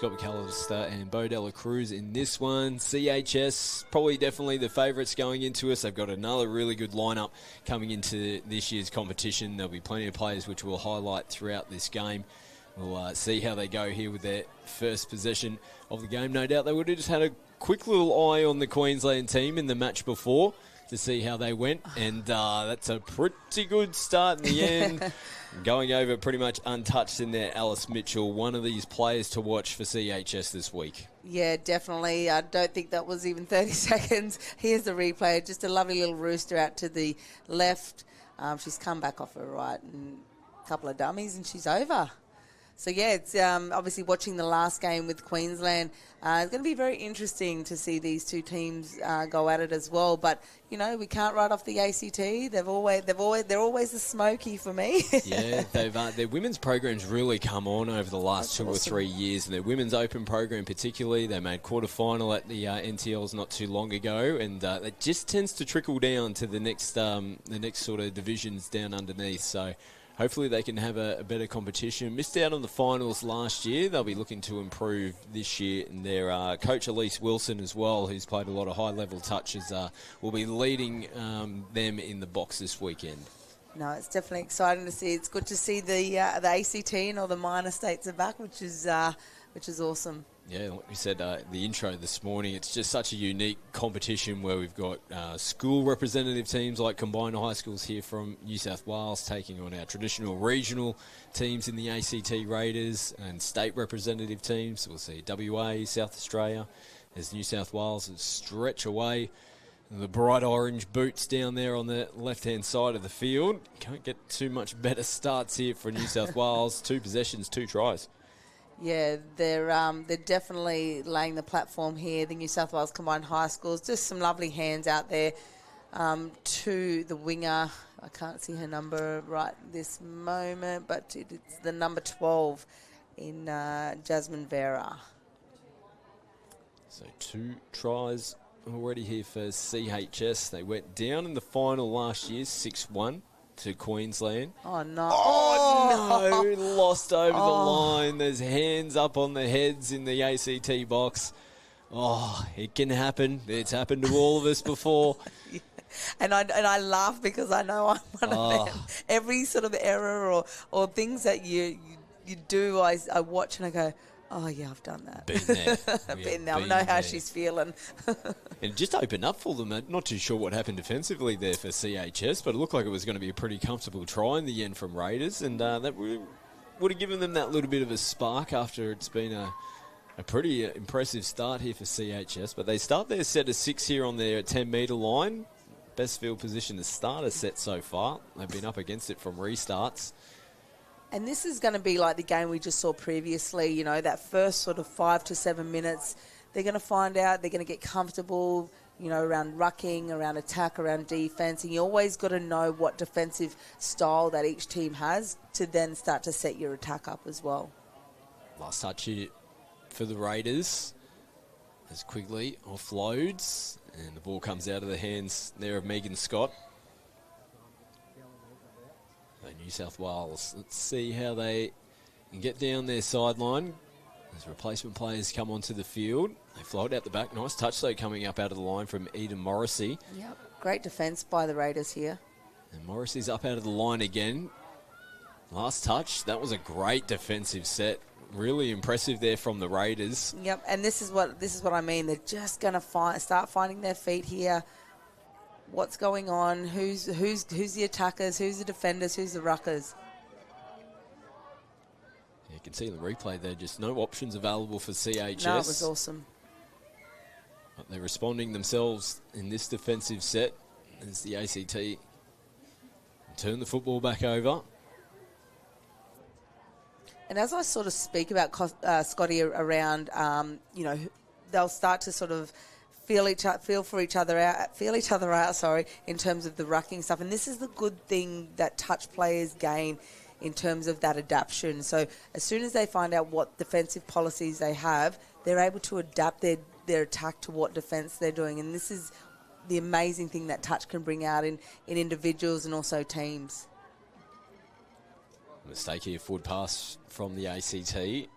Scott McAllister and Bo Dela Cruz in this one. CHS, probably definitely the favourites going into us. They've got another really good lineup coming into this year's competition. There'll be plenty of players which we'll highlight throughout this game. We'll see how they go here with their first possession of the game. No doubt they would have just had a quick little eye on the Queensland team in the match before to see how they went, and that's a pretty good start in the end. Going over pretty much untouched in there, Alice Mitchell, one of these players to watch for CHS this week. Yeah, definitely. I don't think that was even 30 seconds. Here's the replay. Just a lovely little rooster out to the left. She's come back off her right and a couple of dummies and she's over. So, yeah, it's obviously watching the last game with Queensland. It's going to be very interesting to see these two teams go at it as well. But, you know, we can't write off the ACT. They're always the smoky for me. Yeah, their women's program's really come on over the last That's 2 or 3 years. And their women's open program particularly, they made quarterfinal at the NTLs not too long ago. And it just tends to trickle down to the next sort of divisions down underneath. So hopefully they can have a better competition. Missed out on the finals last year. They'll be looking to improve this year. And their coach Elise Wilson as well, who's played a lot of high-level touches, will be leading them in the box this weekend. No, it's definitely exciting to see. It's good to see the ACT and all the minor states are back, which is awesome. Yeah, like we said, the intro this morning, it's just such a unique competition where we've got school representative teams like combined high schools here from New South Wales taking on our traditional regional teams in the ACT Raiders, and state representative teams. We'll see WA, South Australia, as New South Wales stretch away. The bright orange boots down there on the left-hand side of the field. Can't get too much better starts here for New South Wales. 2 possessions, 2 tries. Yeah, they're definitely laying the platform here. The New South Wales Combined High Schools, just some lovely hands out there to the winger. I can't see her number right this moment, but it's the number 12 in Jasmine Vera. So 2 tries already here for CHS. They went down in the final last year, 6-1. To Queensland. Oh, no. Oh, no. Lost over the line. There's hands up on the heads in the ACT box. Oh, it can happen. It's happened to all of us before. Yeah. And I laugh because I know I'm one of them. Every sort of error or things that you do, I watch and I go, oh, yeah, I've done that. Been there. Been there. I know how she's feeling. And it just opened up for them. Not too sure what happened defensively there for CHS, but it looked like it was going to be a pretty comfortable try in the end from Raiders, and that would have given them that little bit of a spark after it's been a pretty impressive start here for CHS. But they start their set of 6 here on their 10-metre line. Best field position to start a set so far. They've been up against it from restarts. And this is going to be like the game we just saw previously, you know, that first sort of 5 to 7 minutes. They're going to find out, they're going to get comfortable, you know, around rucking, around attack, around defence. And you always got to know what defensive style that each team has to then start to set your attack up as well. Last touch here for the Raiders as Quigley offloads. And the ball comes out of the hands there of Megan Scott. New South Wales, let's see how they can get down their sideline as replacement players come onto the field. They float out the back. Nice touch, though, coming up out of the line from Eden Morrissey. Yep, great defence by the Raiders here. And Morrissey's up out of the line again. Last touch, that was a great defensive set. Really impressive there from the Raiders. Yep, and this is what I mean. They're just going to start finding their feet here. What's going on? Who's the attackers? Who's the defenders? Who's the ruckers? You can see in the replay there, just no options available for CHS. No, it was awesome. But they're responding themselves in this defensive set as the ACT turn the football back over. And as I sort of speak about Scotty around, you know, they'll start to sort of feel each other out, in terms of the rucking stuff. And this is the good thing that touch players gain in terms of that adaptation. So as soon as they find out what defensive policies they have, they're able to adapt their attack to what defence they're doing. And this is the amazing thing that touch can bring out in individuals and also teams. Mistake here, forward pass from the ACT.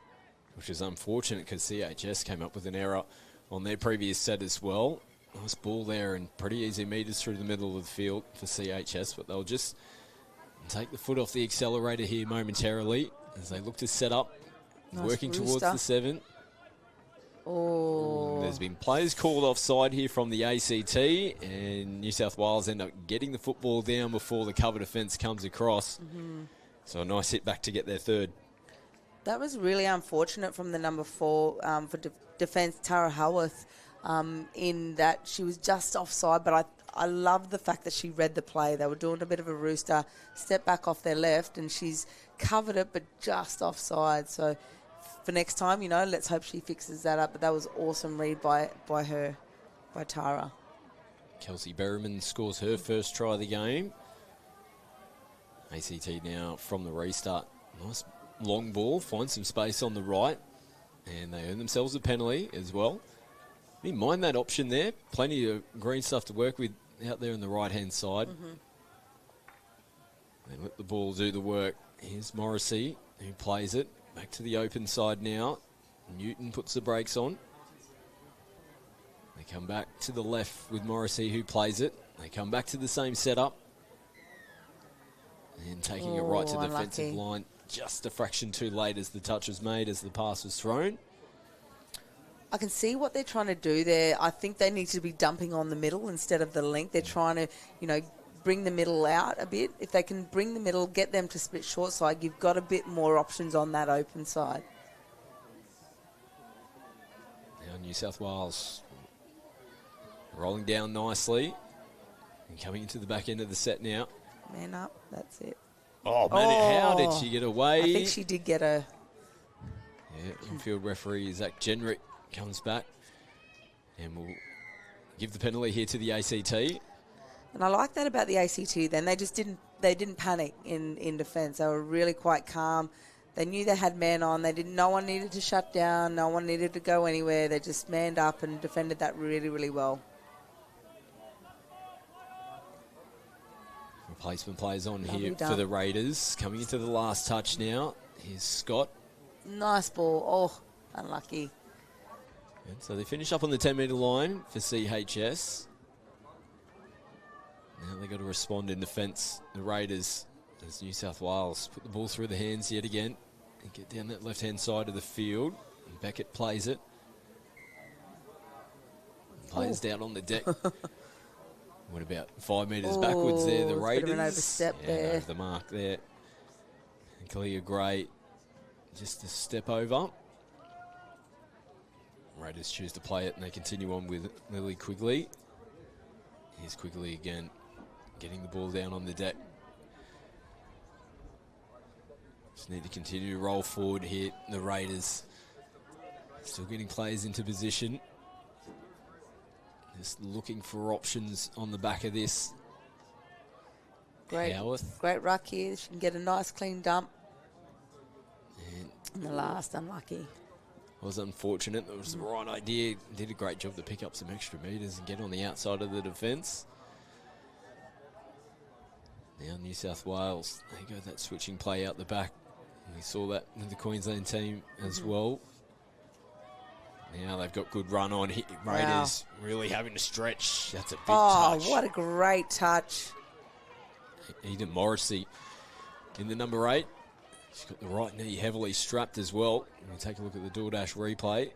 which is unfortunate because CHS came up with an error on their previous set as well. Nice ball there and pretty easy meters through the middle of the field for CHS, but they'll just take the foot off the accelerator here momentarily as they look to set up, nice working rooster towards the 7. Oh. There's been players called offside here from the ACT, and New South Wales end up getting the football down before the cover defence comes across. So a nice hit back to get their 3rd. That was really unfortunate from the number 4 for defence, Tara Howarth, in that she was just offside, but I love the fact that she read the play. They were doing a bit of a rooster, step back off their left, and she's covered it, but just offside. So for next time, let's hope she fixes that up. But that was awesome read by her, by Tara. Kelsey Berryman scores her first try of the game. ACT now from the restart. Nice long ball, finds some space on the right, and they earn themselves a penalty as well. Didn't mind that option there. Plenty of green stuff to work with out there on the right-hand side. They let the ball do the work. Here's Morrissey, who plays it. Back to the open side now. Newton puts the brakes on. They come back to the left with Morrissey, who plays it. They come back to the same setup. And taking it right to the defensive line. Just a fraction too late as the touch was made, as the pass was thrown. I can see what they're trying to do there. I think they need to be dumping on the middle instead of the length. They're trying to, bring the middle out a bit. If they can bring the middle, get them to split short side, you've got a bit more options on that open side. Now New South Wales rolling down nicely and coming into the back end of the set now. Man up, that's it. Oh, man, how did she get away? I think she did get a... Yeah, infield referee Zach Jenrick comes back and will give the penalty here to the ACT. And I like that about the ACT. Then they just didn't panic in defence. They were really quite calm. They knew they had men on. No one needed to shut down. No one needed to go anywhere. They just manned up and defended that really, really well. Replacement plays on here for the Raiders. Coming into the last touch now. Here's Scott. Nice ball. Oh, unlucky. And so they finish up on the 10-metre line for CHS. Now they've got to respond in defence. The Raiders, as New South Wales put the ball through the hands yet again and get down that left-hand side of the field. And Beckett plays it. Players down on the deck. Went about 5 metres backwards there, the Raiders. Bit of an overstep there. Over the mark there. And Kalia Gray just a step over. Raiders choose to play it and they continue on with Lily Quigley. Here's Quigley again, getting the ball down on the deck. Just need to continue to roll forward here. The Raiders still getting players into position. Just looking for options on the back of this. Great ruck here. She can get a nice clean dump. And the last, unlucky. Was unfortunate. It was the right idea. Did a great job to pick up some extra metres and get on the outside of the defence. Now New South Wales, they go that switching play out the back. And we saw that in the Queensland team as well. Now they've got good run on here. Raiders really having to stretch. That's a big touch. Oh, what a great touch. Eden Morrissey in the number 8. She's got the right knee heavily strapped as well. We'll take a look at the DoorDash replay.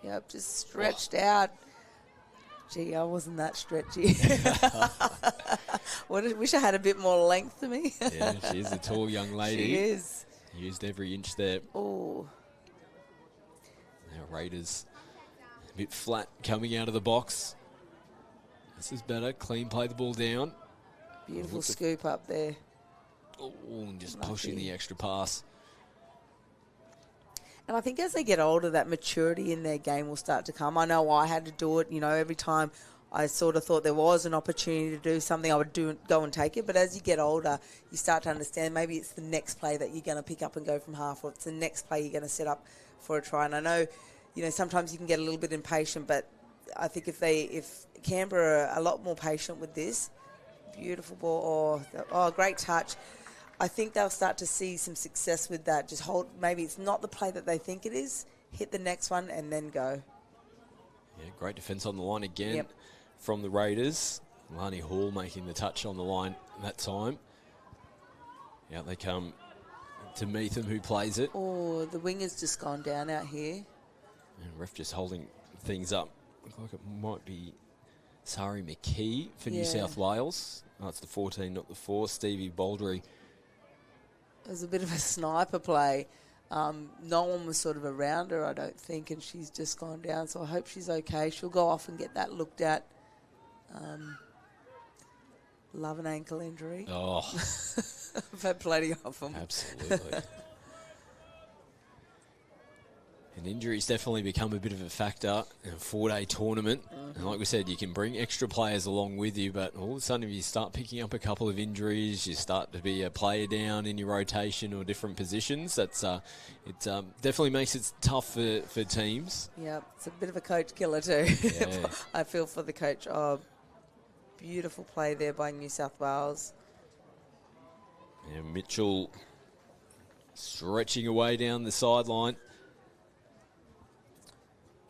Yep, just stretched out. Gee, I wasn't that stretchy. Wish I had a bit more length to me. Yeah, she is a tall young lady. She is. Used every inch there. Oh. Now Raiders a bit flat coming out of the box. This is better. Clean play the ball down. Beautiful scoop up there. Oh, and just pushing the extra pass. And I think as they get older, that maturity in their game will start to come. I know I had to do it, every time I sort of thought there was an opportunity to do something, I would go and take it. But as you get older, you start to understand maybe it's the next play that you're going to pick up and go from half, or it's the next play you're going to set up for a try. And I know, sometimes you can get a little bit impatient, but I think if Canberra are a lot more patient with this, beautiful ball, great touch. I think they'll start to see some success with that. Just hold, maybe it's not the play that they think it is, hit the next one and then go. Yeah, great defence on the line again Yep. from the Raiders. Lani Hall making the touch on the line that time. Out they come to Meatham, who plays it. Oh, the winger's just gone down out here. And ref just holding things up. Looks like it might be Sari McKee for New Yeah. South Wales. Oh, it's the 14, not the 4. Stevie Baldry. It was a bit of a sniper play. No one was sort of around her, I don't think, and she's just gone down. So I hope she's okay. She'll go off and get that looked at. Love an ankle injury. Oh, I've had plenty of them. absolutely. And injuries definitely become a bit of a factor in a 4-day tournament. And like we said, you can bring extra players along with you, but all of a sudden if you start picking up a couple of injuries, you start to be a player down in your rotation or different positions, that's it definitely makes it tough for teams. Yeah, it's a bit of a coach killer too. Yeah. I feel for the coach. Oh, beautiful play there by New South Wales. Yeah, Mitchell stretching away down the sideline.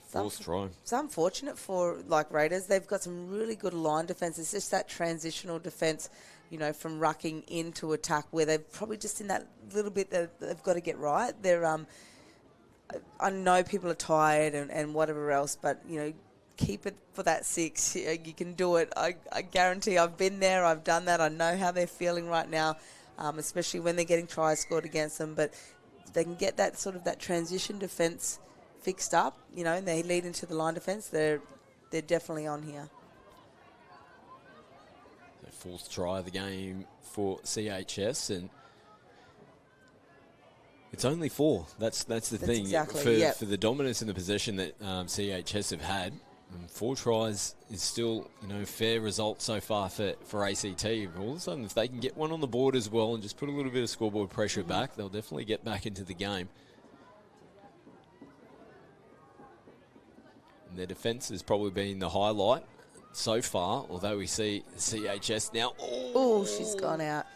Fourth try. It's unfortunate for Raiders. They've got some really good line defence. It's just that transitional defence, from rucking into attack where they're probably just in that little bit that they've got to get right. They're I know people are tired and whatever else, but keep it for that 6. You can do it. I guarantee. I've been there. I've done that. I know how they're feeling right now, especially when they're getting tries scored against them. But they can get that sort of that transition defence fixed up, and they lead into the line defence, they're definitely on here. So fourth try of the game for CHS, and it's only 4. That's the thing. Exactly, for the dominance in the possession that CHS have had. 4 tries is still, fair result so far for ACT. All of a sudden, if they can get one on the board as well and just put a little bit of scoreboard pressure back, they'll definitely get back into the game. Their defence has probably been the highlight so far, although we see CHS now. Oh, she's gone out.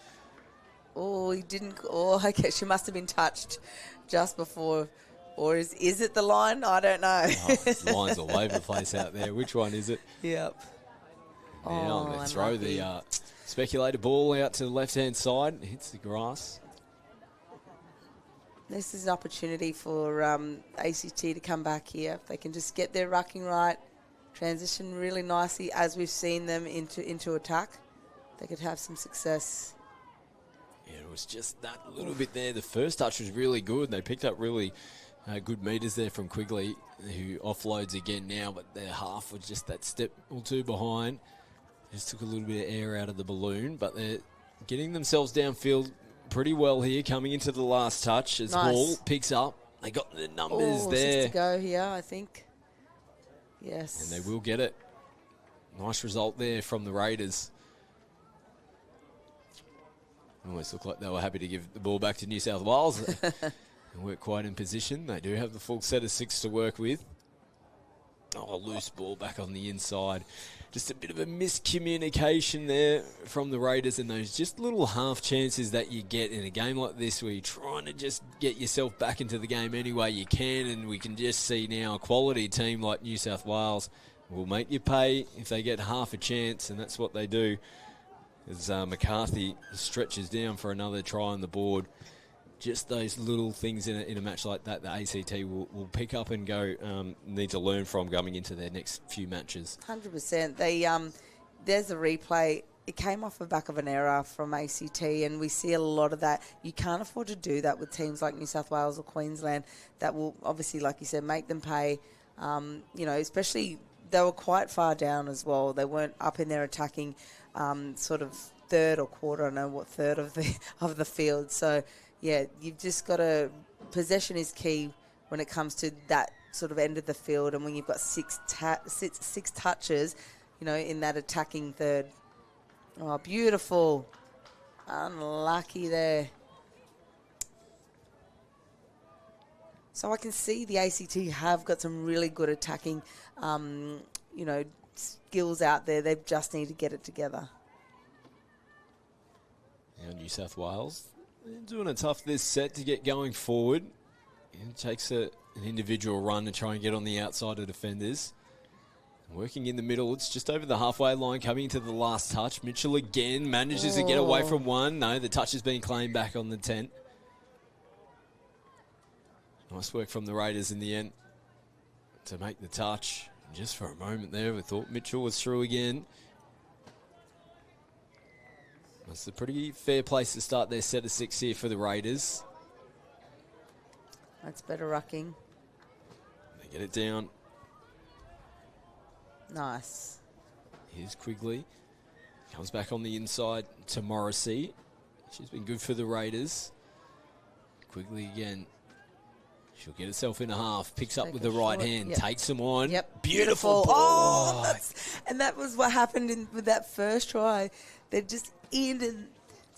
Oh, he didn't. Oh, okay, she must have been touched just before. Or is it the line? I don't know. Lines all over the place out there. Which one is it? Yep. Now they throw the speculator ball out to the left-hand side. It hits the grass. This is an opportunity for ACT to come back here. If they can just get their rucking right, transition really nicely as we've seen them into attack, they could have some success. Yeah, it was just that little bit there. The first touch was really good. They picked up really good meters there from Quigley, who offloads again now, but their half was just that step or two behind. Just took a little bit of air out of the balloon, but they're getting themselves downfield pretty well here, coming into the last touch as Hall picks up. They got the numbers there. 6 to go here, I think. Yes. And they will get it. Nice result there from the Raiders. Almost looked like they were happy to give the ball back to New South Wales. They weren't quite in position. They do have the full set of 6 to work with. Oh, a loose ball back on the inside. Just a bit of a miscommunication there from the Raiders, and those just little half chances that you get in a game like this where you're trying to just get yourself back into the game any way you can, and we can just see now a quality team like New South Wales will make you pay if they get half a chance, and that's what they do. As McCarthy stretches down for another try on the board. Just those little things in a match like that, the ACT will pick up and go, need to learn from going into their next few matches. 100%. There's a replay. It came off the back of an error from ACT, and we see a lot of that. You can't afford to do that with teams like New South Wales or Queensland. That will obviously, like you said, make them pay. Especially they were quite far down as well. They weren't up in their attacking sort of third or quarter. I don't know what third of the field. So. Yeah, you've just got to... Possession is key when it comes to that sort of end of the field, and when you've got six touches, in that attacking third. Oh, beautiful. Unlucky there. So I can see the ACT have got some really good attacking, skills out there. They just need to get it together. Now New South Wales Doing a tough this set to get going forward. It takes an individual run to try and get on the outside of defenders. Working in the middle, it's just over the halfway line, coming into the last touch. Mitchell again manages to get away from one. No, the touch has been claimed back on the 10. Nice work from the Raiders in the end to make the touch. Just for a moment there, we thought Mitchell was through again. That's a pretty fair place to start their set of 6 here for the Raiders. That's better rucking. They get it down. Nice. Here's Quigley. Comes back on the inside to Morrissey. She's been good for the Raiders. Quigley again. She'll get herself in a half. Picks up with the right hand. Yep. Takes them on. Yep. Beautiful Oh, ball. and that was what happened with that first try. They just ended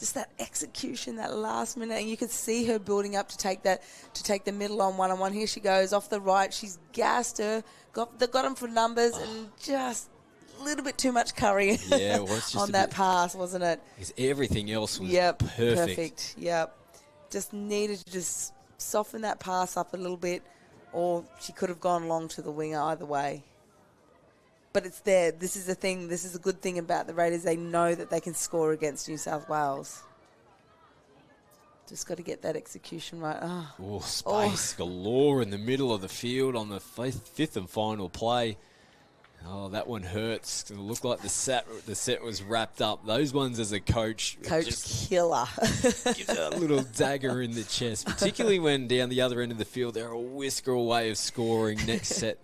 just that execution, that last minute, and you could see her building up to take the middle on one-on-one. Here she goes off the right. She's gassed her. Got them for numbers and just a little bit too much curry on that pass, wasn't it? Because everything else was perfect. Yep. Just needed to just soften that pass up a little bit, or she could have gone long to the winger either way. But it's there. This is the thing. This is a good thing about the Raiders. They know that they can score against New South Wales. Just got to get that execution right. Space galore in the middle of the field on the fifth and final play. Oh, that one hurts. It looked like the set was wrapped up. Those ones as a coach killer. Gives a little dagger in the chest, particularly when down the other end of the field they're a whisker away of scoring next set.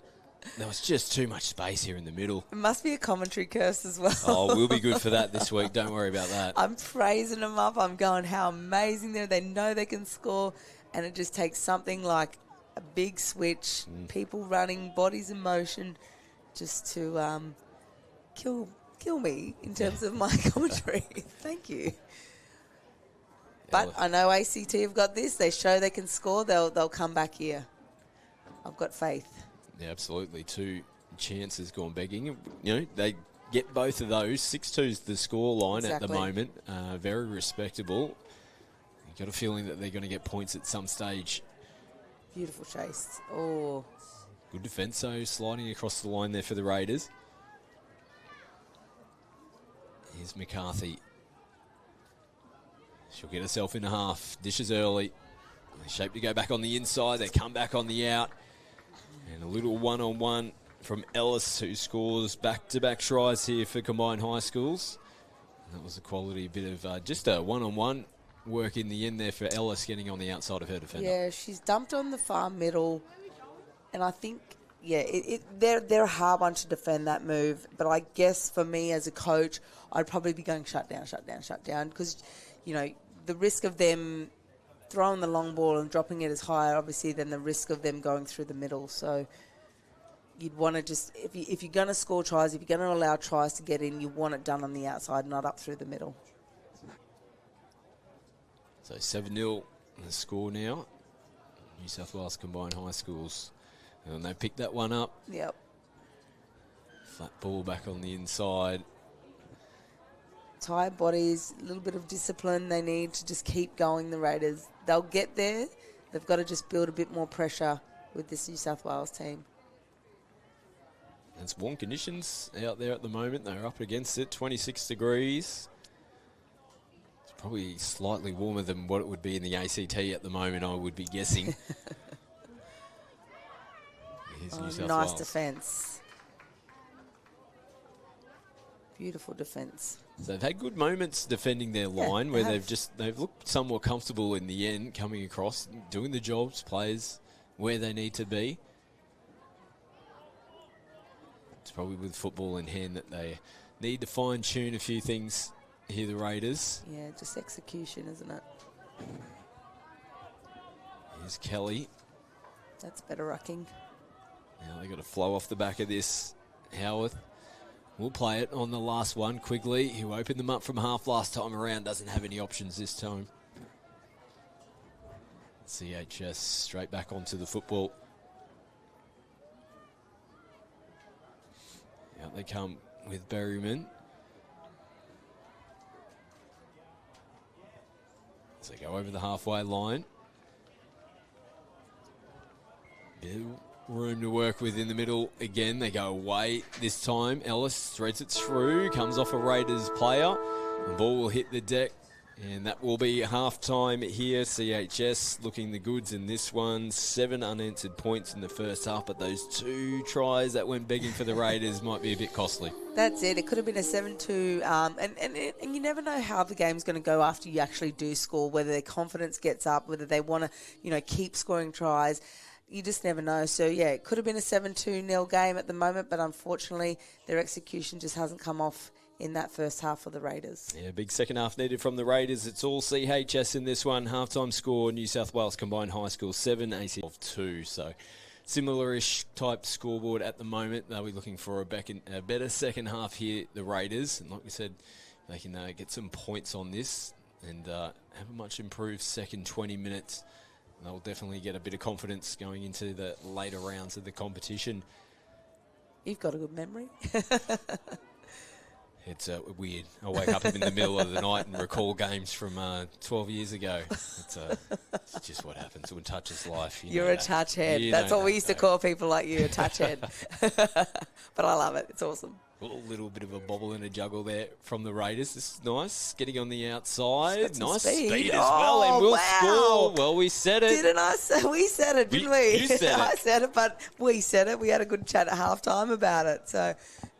There was just too much space here in the middle. It must be a commentary curse as well. Oh, we'll be good for that this week. Don't worry about that. I'm praising them up. I'm going, how amazing they are. They know they can score, and it just takes something like a big switch, people running, bodies in motion, just to kill me in terms of my commentary. Thank you. But I know ACT have got this. They show they can score. They'll come back here. I've got faith. Yeah, absolutely. 2 chances gone begging. You know, they get both of those. 6-2's the score line at the moment. Very respectable. You've got a feeling that they're going to get points at some stage. Beautiful chase. Oh. Good defence, so sliding across the line there for the Raiders. Here's McCarthy. She'll get herself in a half. Dishes early. Shape to go back on the inside. They come back on the out. And a little one-on-one from Ellis, who scores back-to-back tries here for combined high schools. And that was a quality bit of just a one-on-one work in the end there for Ellis, getting on the outside of her defender. Yeah, she's dumped on the far middle. And I think, they're a hard one to defend that move. But I guess for me as a coach, I'd probably be going shut down. Because, the risk of them throwing the long ball and dropping it is higher, obviously, than the risk of them going through the middle. So you'd want to just, if you're going to score tries, if you're going to allow tries to get in, you want it done on the outside, not up through the middle. So 7-0 the score now. New South Wales combined high schools. And they picked that one up. Yep. Flat ball back on the inside. Tired bodies, a little bit of discipline. They need to just keep going, the Raiders. They'll get there. They've got to just build a bit more pressure with this New South Wales team. It's warm conditions out there at the moment. They're up against it, 26 degrees. It's probably slightly warmer than what it would be in the ACT at the moment, I would be guessing. Here's New South nice Wales. defence. Beautiful defence. So they've had good moments defending their line where they've looked somewhat comfortable in the end, coming across, doing the jobs, players where they need to be. It's probably with football in hand that they need to fine-tune a few things here, the Raiders. Yeah, just execution, isn't it? Here's Kelly. That's better rucking. Now they've got to flow off the back of this. Howarth will play it on the last one. Quigley, who opened them up from half last time around, doesn't have any options this time. CHS straight back onto the football. Out they come with Berryman. As they go over the halfway line. Bit of room to work with in the middle. Again, they go away this time. Ellis threads it through, comes off a Raiders player. The ball will hit the deck, and that will be half-time here. CHS looking the goods in this one. 7 unanswered points in the first half, but those 2 tries that went begging for the Raiders might be a bit costly. That's it. It could have been a 7-2, and you never know how the game's going to go after you actually do score, whether their confidence gets up, whether they want to, keep scoring tries. You just never know. So, yeah, it could have been a 7-2-0 game at the moment, but unfortunately their execution just hasn't come off in that first half for the Raiders. Yeah, big second half needed from the Raiders. It's all CHS in this one. Halftime score, New South Wales Combined High School 7, AC of 2. So similar-ish type scoreboard at the moment. They'll be looking for a better second half here, the Raiders. And like we said, they can get some points on this and have a much improved second 20 minutes. They'll definitely get a bit of confidence going into the later rounds of the competition. You've got a good memory. It's weird. I wake up in the middle of the night and recall games from 12 years ago. It's just what happens when touch is life. You're a touch head. That's what we used to call people like you, a touch head. But I love it. It's awesome. A little bit of a bobble and a juggle there from the Raiders. This is nice. Getting on the outside. Nice speed as well. And we'll score. Well, we said it. Didn't I say? We said it, didn't we? You said it. I said it, but we said it. We had a good chat at halftime about it. So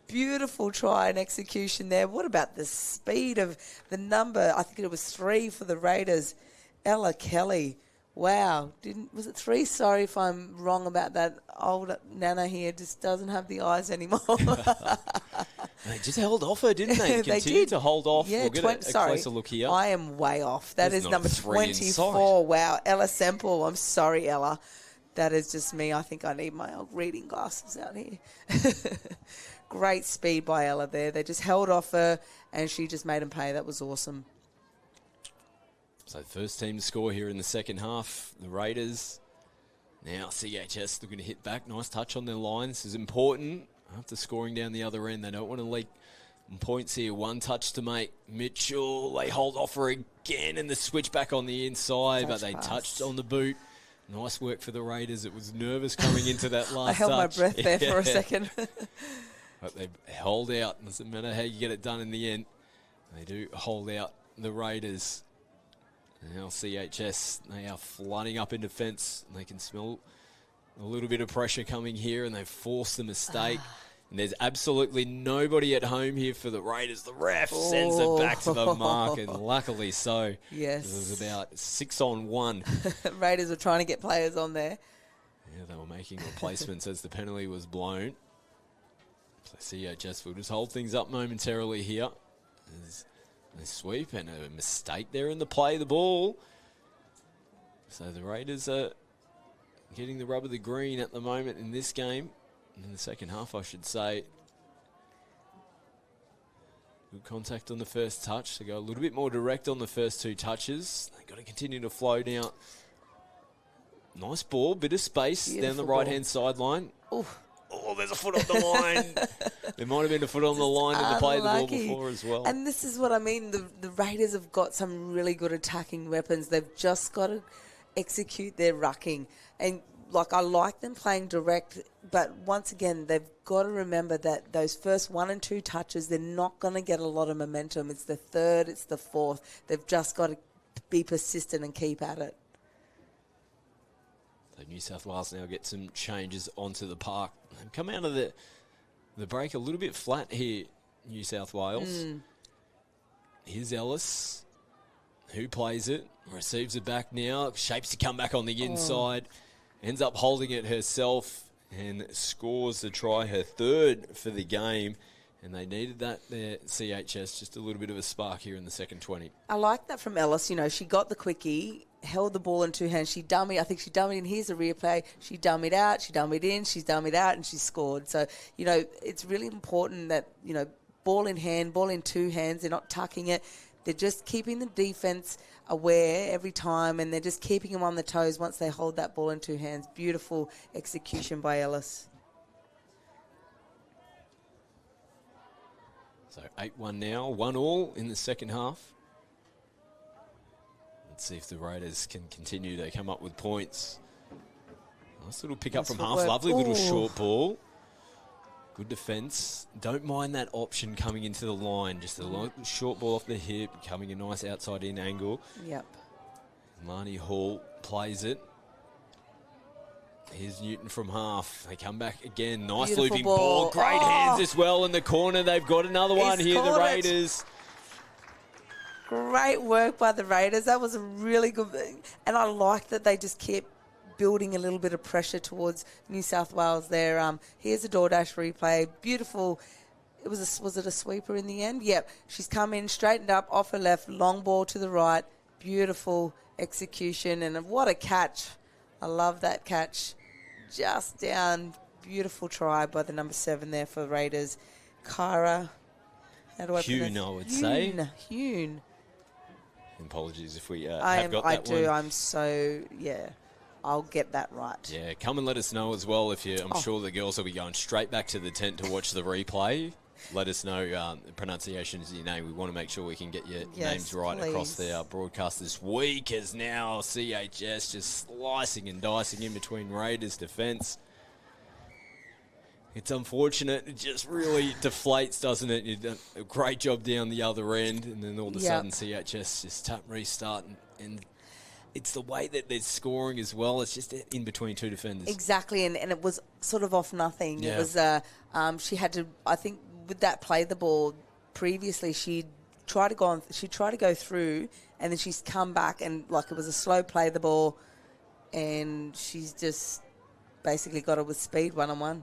beautiful try and execution there. What about the speed of the number? I think it was 3 for the Raiders. Ella Kelly. Wow. Was it 3? Sorry if I'm wrong about that. Old Nana here just doesn't have the eyes anymore. They just held off her, didn't they? They Continued did. to hold off. Yeah, we'll get a closer look here. I am way off. That There's is not number a 3 inside. 24. Wow. Ella Semple. I'm sorry, Ella. That is just me. I think I need my old reading glasses out here. Great speed by Ella there. They just held off her, and she just made them pay. That was awesome. So first team to score here in the second half, the Raiders. Now CHS looking to hit back. Nice touch on their line. This is important. After scoring down the other end, they don't want to leak points here. 1 touch to make. Mitchell, they hold off her again, and the switch back on the inside, but they touched on the boot. Nice work for the Raiders. It was nervous coming into that last I held touch. my breath there for a second. But they hold out. Doesn't matter how you get it done in the end. They do hold out, the Raiders. Now CHS, they are flooding up in defence. They can smell a little bit of pressure coming here, and they've forced the mistake. And there's absolutely nobody at home here for the Raiders. The ref sends it back to the mark, and luckily so. Yes. It was about 6 on 1. Raiders were trying to get players on there. Yeah, they were making replacements as the penalty was blown. So CHS will just hold things up momentarily here. There's a sweep and a mistake there in the play of the ball. So the Raiders are getting the rub of the green at the moment in this game. In the second half, I should say. Good contact on the first touch. They go a little bit more direct on the first 2 touches. They've got to continue to flow now. Nice ball, bit of space down the right-hand sideline. Oh, there's a foot on the line. There might have been a foot on the line in the play of the ball before as well. And this is what I mean. The Raiders have got some really good attacking weapons. They've just got to execute their rucking. And, I like them playing direct, but once again, they've got to remember that those first 1 and 2 touches, they're not going to get a lot of momentum. It's the third, it's the fourth. They've just got to be persistent and keep at it. So New South Wales now get some changes onto the park. They've come out of the break a little bit flat here, New South Wales. Here's Ellis, who plays it, receives it back now, shapes to come back on the inside, ends up holding it herself and scores the try, her 3rd for the game. And they needed that there, CHS, just a little bit of a spark here in the second 20. I like that from Ellis. She got the quickie, held the ball in 2 hands. She dummied. I think she dummied in. Here's a replay. She dummied out. She dummied in. She's dummied out, and she scored. So, it's really important that, ball in hand, ball in 2 hands. They're not tucking it. They're just keeping the defense aware every time, and they're just keeping them on the toes once they hold that ball in 2 hands. Beautiful execution by Ellis. So 8-1 now, 1-1 in the second half. Let's see if the Raiders can continue to come up with points. Nice little pick up from half. Footwork. Lovely little short ball. Good defence. Don't mind that option coming into the line. Just a short ball off the hip, coming a nice outside in angle. Yep. Marnie Hall plays it. Here's Newton from half. They come back again. Nice Beautiful looping ball. Great hands as well in the corner. They've got another one here, the Raiders. Great work by the Raiders. That was a really good thing. And I like that they just kept building a little bit of pressure towards New South Wales there. Here's a DoorDash replay. Beautiful. Was it a sweeper in the end? Yep. She's come in, straightened up, off her left, long ball to the right. Beautiful execution. And what a catch. I love that catch. Just down. Beautiful try by the number 7 there for the Raiders. Kyra. How do I pronounce it? I would say. Hune. Apologies if we have got that one. I'm so, yeah. I'll get that right. Yeah, come and let us know as well if you. I'm sure the girls will be going straight back to the tent to watch the replay. Let us know the pronunciations of your name. We want to make sure we can get your names right across the broadcast this week, as now CHS just slicing and dicing in between Raiders defence. It's unfortunate. It just really deflates, doesn't it? You done a great job down the other end, and then all of a sudden CHS just tap restart, and it's the way that they're scoring as well. It's just in between two defenders. Exactly, and it was sort of off nothing. Yeah. It was she had to, I think, with that play the ball previously, she tried to go through, and then she's come back and like it was a slow play the ball, and she's just basically got it with speed 1-on-1.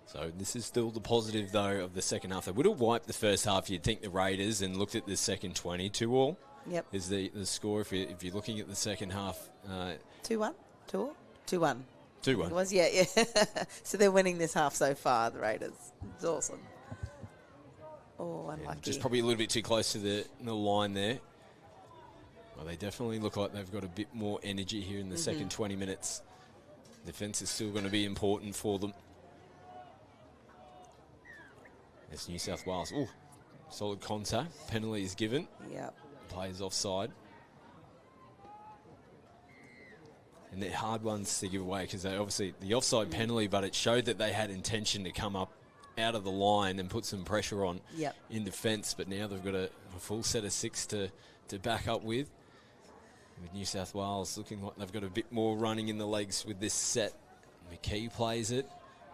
So this is still the positive, though, of the second half. They would have wiped the first half, you'd think, the Raiders, and looked at the second 20. 2-2 Yep. is the score if you're looking at the second half. 2-1? 2-1? 2-1. 2-1. It was, yeah. So they're winning this half so far, the Raiders. It's awesome. Oh, unlucky. Yeah, just probably a little bit too close to the line there. Well, they definitely look like they've got a bit more energy here in the second 20 minutes. Defence is still going to be important for them. It's New South Wales. Ooh, solid contact. Penalty is given. Yep. Players offside. And they're hard ones to give away because they obviously the offside penalty, but it showed that they had intention to come up out of the line and put some pressure on in defence. But now they've got a full set of 6 to back up with. With New South Wales looking like they've got a bit more running in the legs with this set. McKee plays it.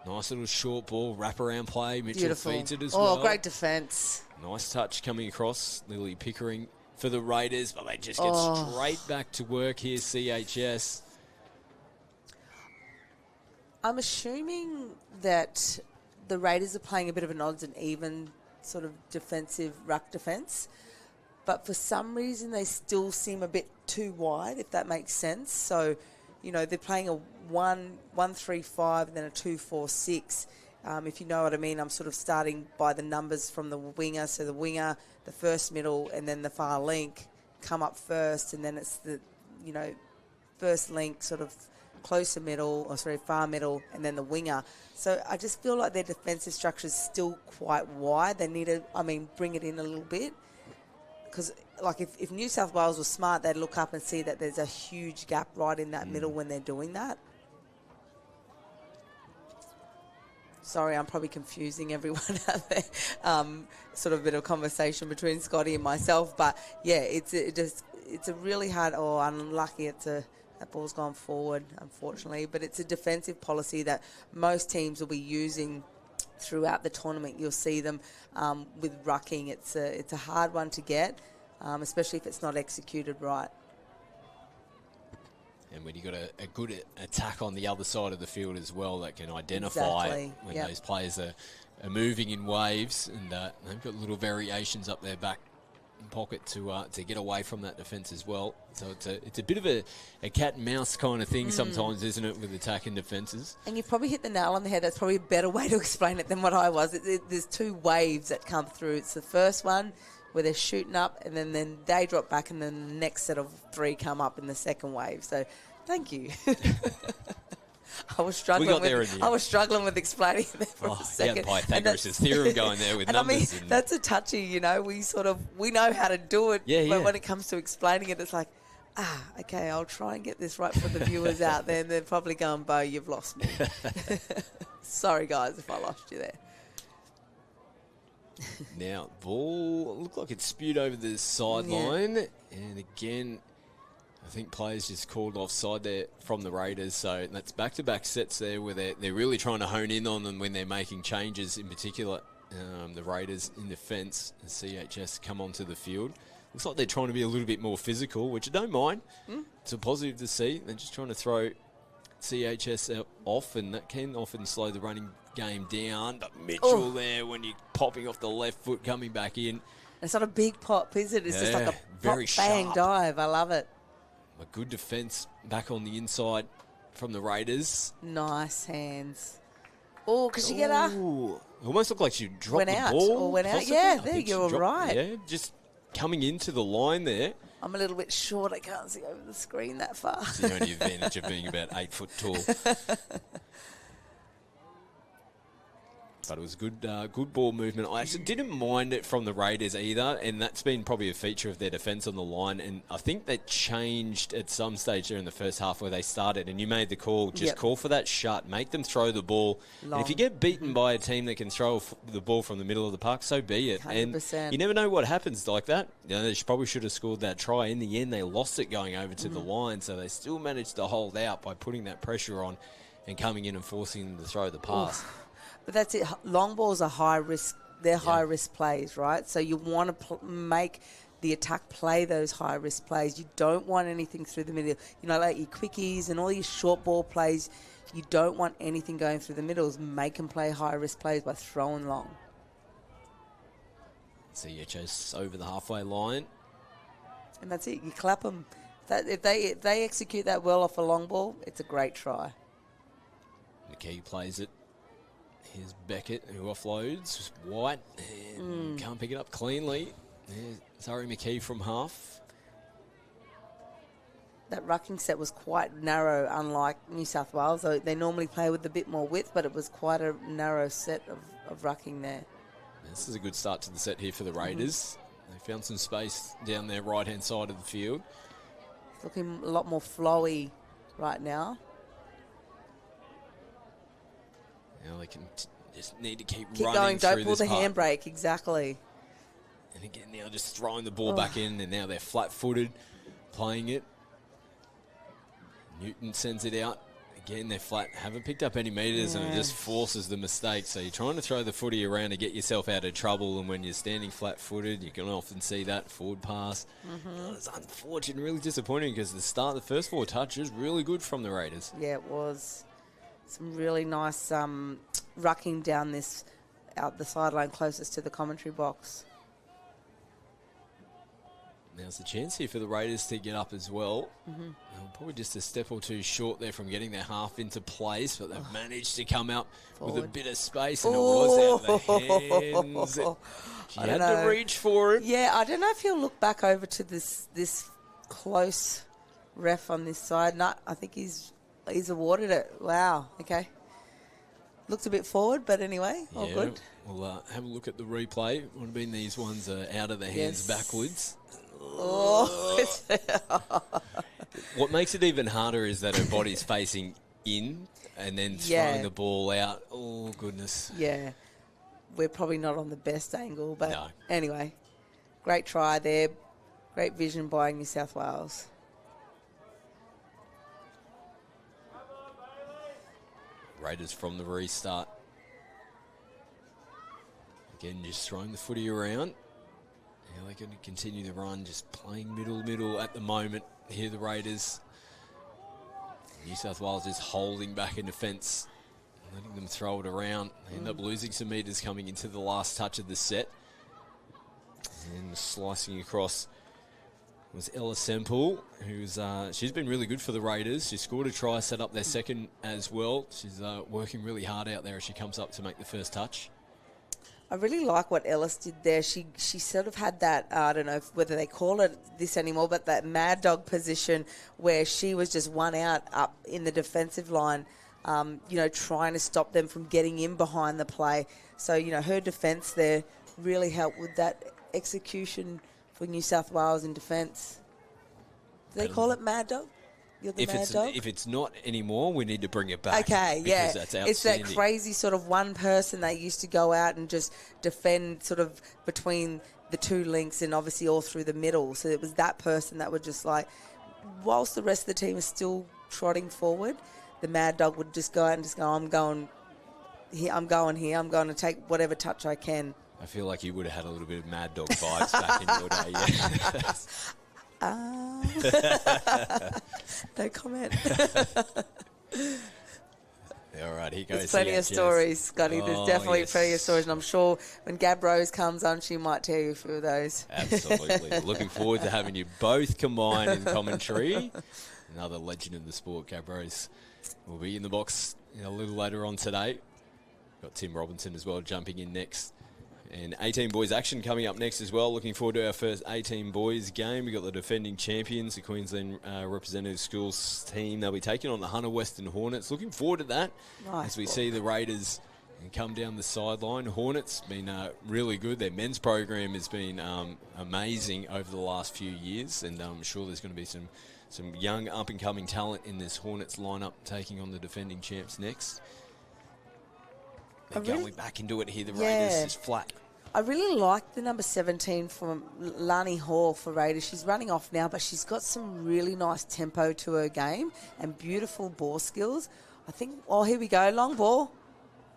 Nice little short ball, wraparound play. Mitchell feeds it as well. Oh, great defence. Nice touch coming across. Lily Pickering for the Raiders, but they just get straight back to work here, CHS. I'm assuming that the Raiders are playing a bit of an odds and even sort of defensive ruck defence, but for some reason they still seem a bit too wide, if that makes sense. So, you know, they're playing a 1-3-5 and then a 2-4-6. If you know what I mean, I'm sort of starting by the numbers from the winger. So the winger, the first middle, and then the far link come up first, and then it's the, you know, first link sort of closer middle, far middle, and then the winger. So I just feel like their defensive structure is still quite wide. They need to, bring it in a little bit. Because, like, if New South Wales was smart, they'd look up and see that there's a huge gap right in that middle when they're doing that. Sorry, I'm probably confusing everyone out there. Sort of a bit of conversation between Scotty and myself. But, yeah, it's a really hard, unlucky. That ball's gone forward, unfortunately. But it's a defensive policy that most teams will be using throughout the tournament. You'll see them with rucking. It's a hard one to get, especially if it's not executed right. And when you've got a good attack on the other side of the field as well that can identify when those players are moving in waves, and they've got little variations up their back pocket to get away from that defence as well. So it's a bit of a cat and mouse kind of thing sometimes, isn't it, with attack and defences? And you've probably hit the nail on the head. That's probably a better way to explain it than what I was. There's two waves that come through. It's the first one where they're shooting up, and then they drop back, and then the next set of 3 come up in the second wave. So thank you. I was struggling. We got there in the end. I was struggling with explaining it for a second. Yeah, Pythagoras' theorem going there with and numbers. I mean, that's a touchy. You know, we know how to do it. Yeah, but yeah. when it comes to explaining it, it's like, okay, I'll try and get this right for the viewers out there. And they're probably going, Bo, you've lost me. Sorry, guys, if I lost you there. Now, ball looked like it spewed over the sideline. And again, I think players just called offside there from the Raiders. So that's back-to-back sets there where they're really trying to hone in on them when they're making changes. In particular, the Raiders in defence, the CHS come onto the field. Looks like they're trying to be a little bit more physical, which I don't mind. It's a positive to see. They're just trying to throw CHS off, and that can often slow the running game down. But Mitchell there, when you're popping off the left foot, coming back in. It's not a big pop, is it? It's just like a very pop, bang, sharp dive. I love it. A good defence back on the inside from the Raiders. Nice hands. Oh, because you get a... Ooh, almost looked like she dropped Went the out, ball. or went out. possibly. Yeah, I there think you she were dropped- right. Yeah, just coming into the line there. I'm a little bit short. I can't see over the screen that far. It's the only advantage of being about 8 foot tall. But it was good ball movement. I actually didn't mind it from the Raiders either, and that's been probably a feature of their defence on the line. And I think they changed at some stage during the first half where they started, and you made the call, just call for that shut, make them throw the ball. Long. And if you get beaten by a team that can throw the ball from the middle of the park, so be it. 100%. And you never know what happens like that. You know, they probably should have scored that try. In the end, they lost it going over to the line, so they still managed to hold out by putting that pressure on and coming in and forcing them to throw the pass. But that's it. Long balls are high risk. They're high risk plays, right? So you want to make the attack play those high risk plays. You don't want anything through the middle. You know, like your quickies and all your short ball plays. You don't want anything going through the middles. Make them play high risk plays by throwing long. CHS over the halfway line. And that's it. You clap them. If they execute that well off a long ball, it's a great try. McKee plays it. Here's Beckett, who offloads. White, and can't pick it up cleanly. There's Zari McKee from half. That rucking set was quite narrow, unlike New South Wales. They normally play with a bit more width, but it was quite a narrow set of rucking there. This is a good start to the set here for the Raiders. They found some space down their right-hand side of the field. It's looking a lot more flowy right now. Now they can just need to keep Keep running going. through Don't pull this the part. handbrake. Exactly. And again, now just throwing the ball back in, and now they're flat-footed, playing it. Newton sends it out. Again, they're flat, haven't picked up any metres, and it just forces the mistake. So you're trying to throw the footy around to get yourself out of trouble, and when you're standing flat-footed, you can often see that forward pass. It's unfortunate, really disappointing, because the first 4 touches, really good from the Raiders. Yeah, it was. Some really nice rucking down out the sideline closest to the commentary box. Now's the chance here for the Raiders to get up as well. Probably just a step or two short there from getting their half into place, but they've managed to come out with a bit of space, and it was out of the hands. She had to reach for it. Yeah, I don't know if he'll look back over to this close ref on this side. No, I think he's awarded it. Wow, okay. Looks a bit forward, but anyway, all good. We'll have a look at the replay. Would have been these ones out of the hands backwards. Oh. What makes it even harder is that her body's facing in and then throwing the ball out. Oh, goodness. Yeah. We're probably not on the best angle, but No. Anyway, great try there. Great vision by New South Wales. Raiders from the restart. Again, just throwing the footy around. Now they're going to continue the run, just playing middle at the moment. Here the Raiders. New South Wales just holding back in defence, letting them throw it around. They end up losing some metres coming into the last touch of the set. And slicing across was Ella Semple, who's she's been really good for the Raiders. She scored a try, set up their second as well. She's working really hard out there as she comes up to make the first touch. I really like what Ellis did there. She sort of had that, I don't know whether they call it this anymore, but that mad dog position where she was just one out up in the defensive line trying to stop them from getting in behind the play. So, her defence there really helped with that execution for New South Wales in defence. Do they call it Mad Dog? You're the Mad Dog? If it's not anymore, we need to bring it back. Okay, yeah. That's outstanding. It's that crazy sort of one person that used to go out and just defend sort of between the two links and obviously all through the middle. So it was that person that would just whilst the rest of the team is still trotting forward, the Mad Dog would just go out and just go, I'm going here, I'm going to take whatever touch I can. I feel like you would have had a little bit of Mad Dog vibes back in your day. No comment. All right, here goes. There's plenty of stories, Scotty. There's definitely plenty of stories, and I'm sure when Gab Rose comes on, she might tell you a few of those. Absolutely. Looking forward to having you both combined in commentary. Another legend in the sport, Gab Rose, will be in the box a little later on today. Got Tim Robinson as well jumping in next. And 18 boys action coming up next as well. Looking forward to our first 18 boys game. We've got the defending champions, the Queensland Representative Schools team. They'll be taking on the Hunter Western Hornets. Looking forward to that as we see the Raiders come down the sideline. Hornets been really good. Their men's program has been amazing over the last few years, and I'm sure there's going to be some young up-and-coming talent in this Hornets lineup taking on the defending champs next. They're going back into it here. The Raiders is flat. I really like the number 17 from Lani Hall for Raiders. She's running off now, but she's got some really nice tempo to her game and beautiful ball skills. I think, here we go, long ball.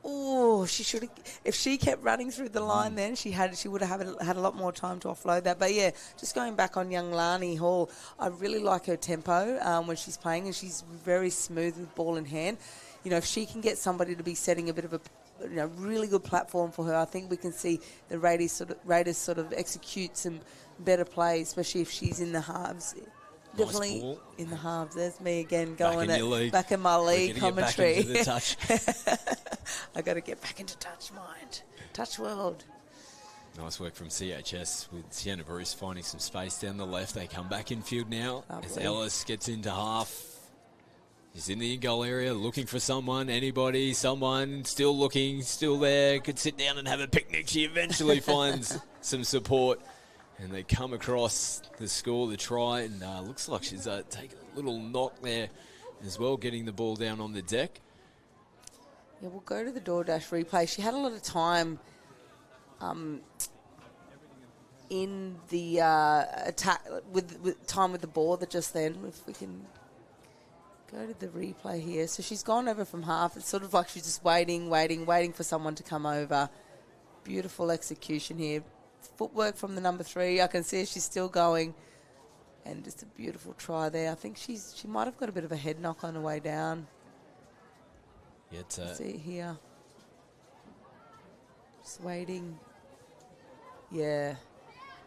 Oh, she should have. If she kept running through the line, then she would have had a lot more time to offload that. But yeah, just going back on young Lani Hall, I really like her tempo when she's playing, and she's very smooth with ball in hand. If she can get somebody to be setting a bit of a really good platform for her, I think we can see the Raiders sort of execute some better plays, especially if she's in the halves. Definitely nice in the halves. There's me again going back in my league Back commentary. into the touch. I got to get back into touch mind, touch world. Nice work from CHS with Sienna Bruce finding some space down the left. They come back in field now as Ellis gets into half. He's in the in-goal area looking for someone, someone, still looking, still there, could sit down and have a picnic. She eventually finds some support, and they come across the score, the try, and looks like she's taking a little knock there as well, getting the ball down on the deck. Yeah, we'll go to the DoorDash replay. She had a lot of time in the attack, with time with the ball just then, if we can... Go to the replay here. So she's gone over from half. It's sort of like she's just waiting for someone to come over. Beautiful execution here. Footwork from the number 3. I can see she's still going. And just a beautiful try there. I think she might have got a bit of a head knock on the way down. Yeah, see here. Just waiting. Yeah.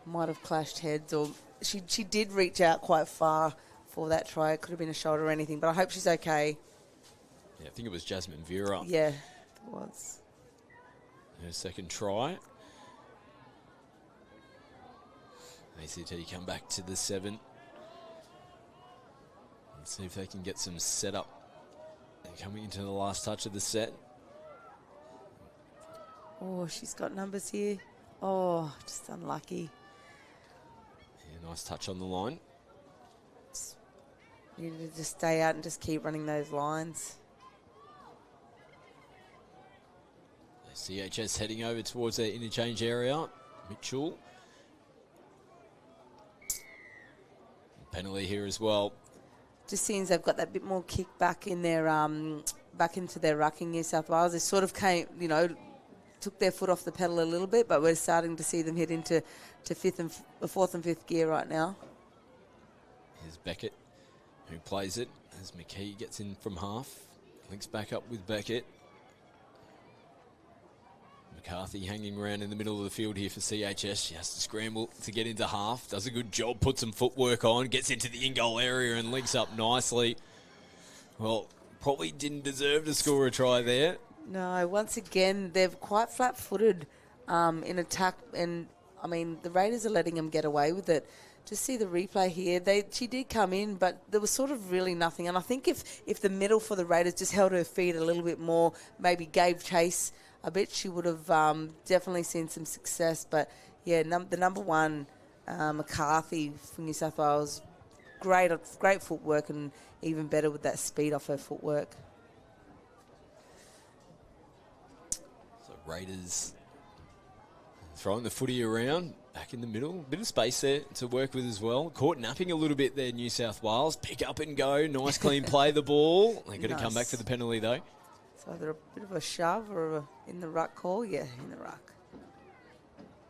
Might have clashed heads, or she did reach out quite far for that try. It could have been a shoulder or anything, but I hope she's okay. Yeah, I think it was Jasmine Vera. Yeah, it was. Her second try. ACT come back to the 7. Let's see if they can get some setup. They're coming into the last touch of the set. Oh, she's got numbers here. Oh, just unlucky. Yeah, nice touch on the line. Needed to just stay out and just keep running those lines. CHS heading over towards their interchange area. Mitchell. Penalty here as well. Just seems they've got that bit more kick back in their back into their rucking, New South Wales. They sort of came, took their foot off the pedal a little bit, but we're starting to see them hit into fourth and fifth gear right now. Here's Beckett, who plays it as McKee gets in from half. Links back up with Beckett. McCarthy hanging around in the middle of the field here for CHS. She has to scramble to get into half. Does a good job, puts some footwork on, gets into the in-goal area and links up nicely. Well, probably didn't deserve to score a try there. No, once again, they're quite flat-footed in attack. And, I mean, the Raiders are letting them get away with it. Just see the replay here. She did come in, but there was sort of really nothing. And I think if the middle for the Raiders just held her feet a little bit more, maybe gave chase a bit, she would have definitely seen some success. But, yeah, the number one, McCarthy from New South Wales, great footwork and even better with that speed off her footwork. So Raiders throwing the footy around, back in the middle. Bit of space there to work with as well. Caught napping a little bit there, New South Wales. Pick up and go. Nice clean play the ball. They're going to come back for the penalty though. It's either a bit of a shove or in the ruck call. Yeah, in the ruck.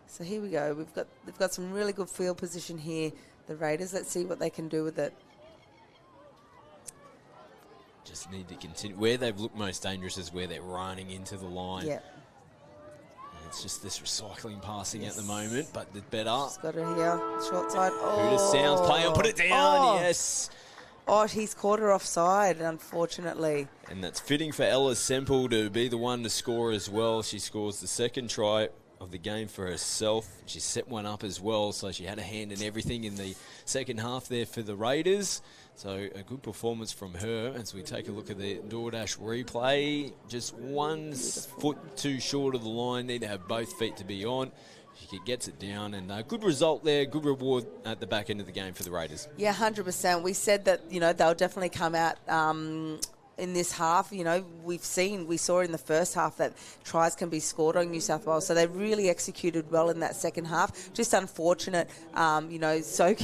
So here we go. They've got some really good field position here, the Raiders. Let's see what they can do with it. Just need to continue. Where they've looked most dangerous is where they're running into the line. Yeah. It's just this recycling passing at the moment, but the better. She's got her here, short side. Who does Sounds play on? Put it down, yes. Oh, he's caught her offside, unfortunately. And that's fitting for Ella Semple to be the one to score as well. She scores the second try of the game for herself. She set one up as well, so she had a hand in everything in the second half there for the Raiders. So a good performance from her as we take a look at the DoorDash replay. Just 1 foot too short of the line. Need to have both feet to be on. She gets it down, and a good result there. Good reward at the back end of the game for the Raiders. Yeah, 100%. We said that, they'll definitely come out in this half. We saw in the first half that tries can be scored on New South Wales. So they really executed well in that second half. Just unfortunate, so